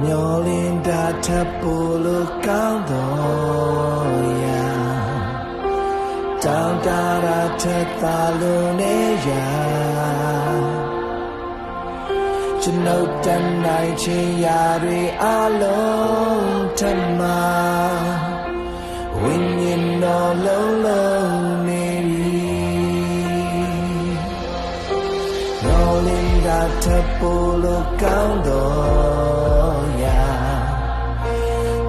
မျောလင်းတာထပ်ဖို့လို့ကောင်းတော့ရာတောင်းတတာထက်သာလို့နေရာကျွန်ုပ်တန်နိုင်ချင်ရာတွေအလုံးထမဝိညာဉ်တော်လုံးလုံးနေမျောလင်းတာထပ်ဖို့လို့ကောင်းတော့ရာ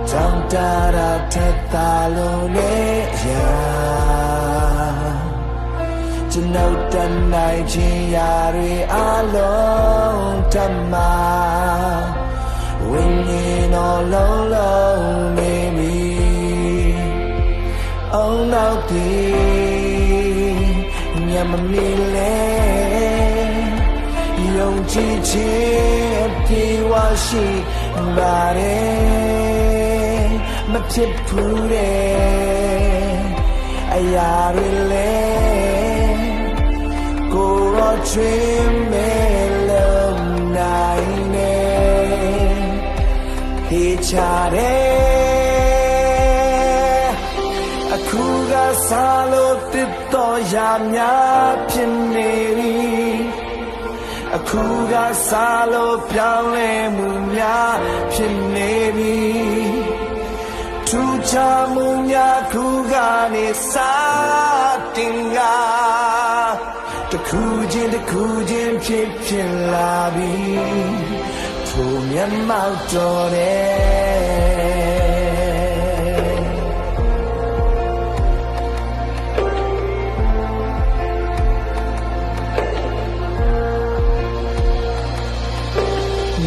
တောင်းတတာထက်သာလို့နေရာကျွန်ုပ်တန်နိုင်ချင်ရာတွေအလုံးထမဝိညာဉ်တော်လုံးလုံးနေပြီအောင်နောက်ဒီညမမီလဲယုံကြည်ခြင်းပြေဝရှိပါတယ်မဖြစ်ဘူးတဲ့အရာတွေလဲကိုယ်ချွေးမဲ့လုံးနိုင်နေဒီချတဲ့အခုကစားလို့တစ်တော်ရာများဖြစ်နေပြီအခုကစားလို့ပြောင်းလဲမှုများဖြစ်နေပြီထူးခြားမှုများခုကနေစားတင်ကတခုချင်းဖြစ်လာပြီထိုမျက်မှောက်တော်တယ်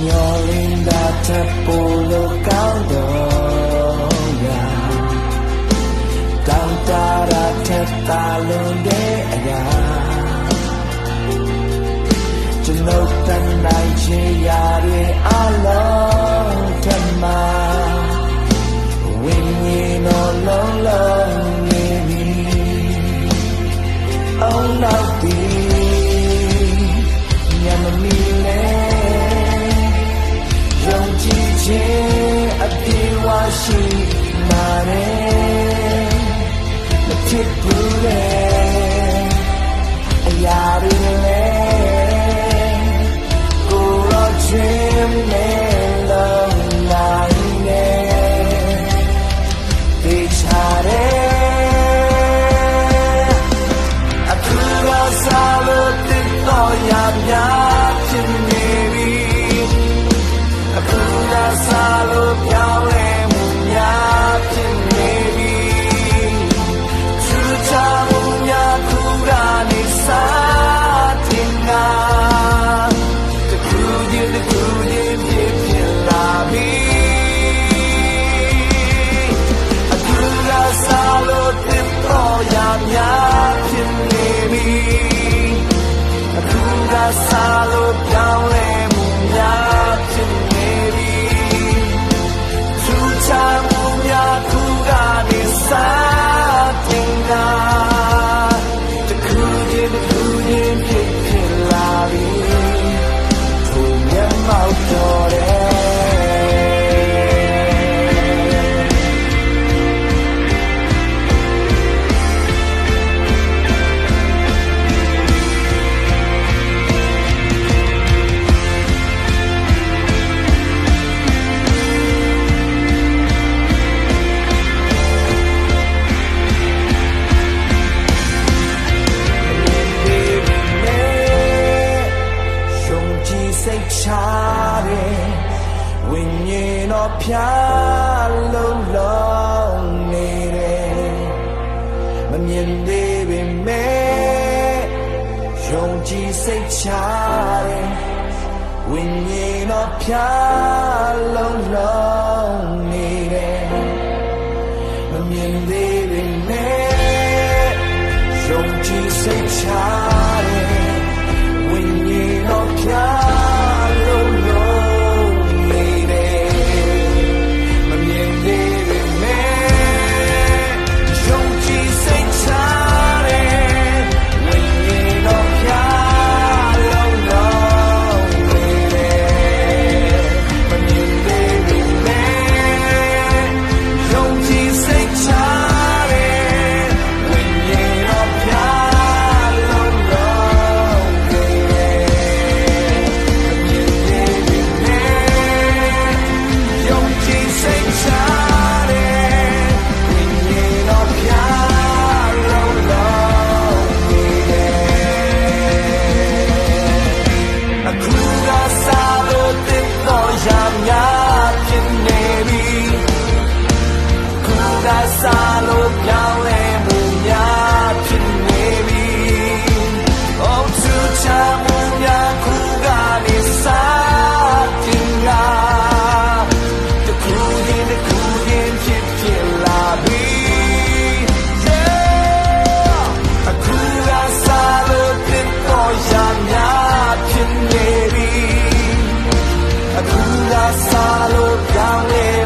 မျောလင်းတာထပ်ဖို့လို့ကောင်းတော့ရာတောင်းတတာထက်သာလွန်တဲ့အရာကျွန်ုပ်တန်နိုင်ချင်ရာတွေအလုံးထမဝိညာဉ်တော်လုံးလုံးနေပြီအောင်နောက်ဒီညမမီလဲယုံကြည်ခြင်းအပြေဝရှိမာတယ်မဖြစ်ဘူးလေအရာတွေလဲdream me long line bichare akura salo tito ya chin ne bi akura salo pyaung le mu nya chin ne bi chu cha mu nya khu ra ni sa tin na Salo down le munya chineri Chucha munya kuga ni satinga The kujin pilabi Tumya mautoreဖြာလုံးလုံးနေတယ်မမြင်သေးပေမဲ့ယုံကြည်စိတ်ချတယ်ဝိညာဉ်တော်ဖြာလုံးလုံးနေတယ်မမြင်သေးပေမဲ့ယုံကြည်စိတ်ချတယ်ဝိညာဉ်တော်ဖြာWhen you စားလို့ပြောင်းလဲမှုများဖြစ်နေပြီ Oh သူချမှုများခုကနေစားတင်လာတခုချင်းဖြစ်လာပြီ Yeah အခုကစားလို့ဖြစ်ပေါ်ရများဖြစ်နေပြီအခုကစားလို့ပြောင်းလဲ